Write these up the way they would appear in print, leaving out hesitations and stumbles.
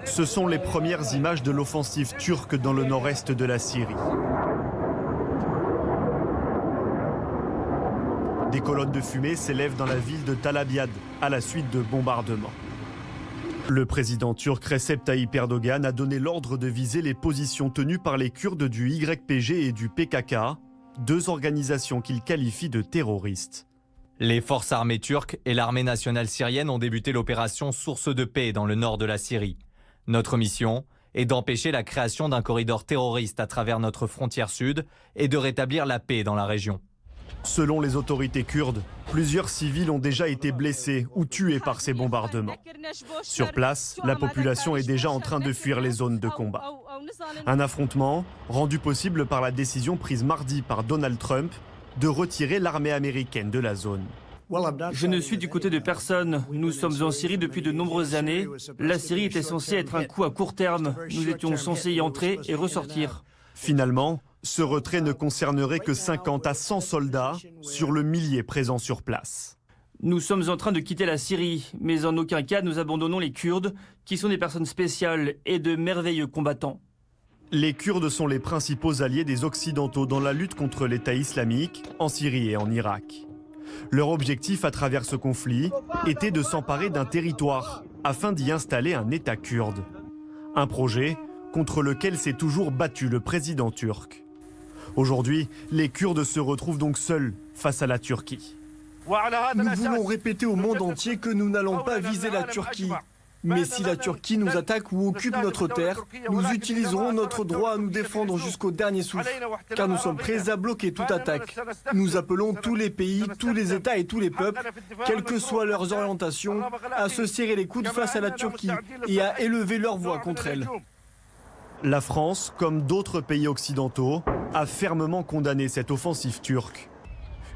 Ce sont les premières images de l'offensive turque dans le nord-est de la Syrie. Des colonnes de fumée s'élèvent dans la ville de Tal Abyad à la suite de bombardements. Le président turc Recep Tayyip Erdogan a donné l'ordre de viser les positions tenues par les Kurdes du YPG et du PKK, deux organisations qu'il qualifie de terroristes. Les forces armées turques et l'armée nationale syrienne ont débuté l'opération Source de paix dans le nord de la Syrie. Notre mission est d'empêcher la création d'un corridor terroriste à travers notre frontière sud et de rétablir la paix dans la région. Selon les autorités kurdes, plusieurs civils ont déjà été blessés ou tués par ces bombardements. Sur place, la population est déjà en train de fuir les zones de combat. Un affrontement rendu possible par la décision prise mardi par Donald Trump de retirer l'armée américaine de la zone. Je ne suis du côté de personne. Nous sommes en Syrie depuis de nombreuses années. La Syrie était censée être un coup à court terme. Nous étions censés y entrer et ressortir. Finalement, ce retrait ne concernerait que 50 à 100 soldats sur le millier présents sur place. Nous sommes en train de quitter la Syrie, mais en aucun cas nous abandonnons les Kurdes, qui sont des personnes spéciales et de merveilleux combattants. Les Kurdes sont les principaux alliés des Occidentaux dans la lutte contre l'État islamique en Syrie et en Irak. Leur objectif à travers ce conflit était de s'emparer d'un territoire afin d'y installer un État kurde. Un projet contre lequel s'est toujours battu le président turc. Aujourd'hui, les Kurdes se retrouvent donc seuls face à la Turquie. Nous voulons répéter au monde entier que nous n'allons pas viser la Turquie. Mais si la Turquie nous attaque ou occupe notre terre, nous utiliserons notre droit à nous défendre jusqu'au dernier souffle, car nous sommes prêts à bloquer toute attaque. Nous appelons tous les pays, tous les États et tous les peuples, quelles que soient leurs orientations, à se serrer les coudes face à la Turquie et à élever leur voix contre elle. La France, comme d'autres pays occidentaux, a fermement condamné cette offensive turque.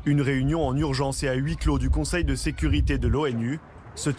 Une réunion en urgence et à huis clos du Conseil de sécurité de l'ONU se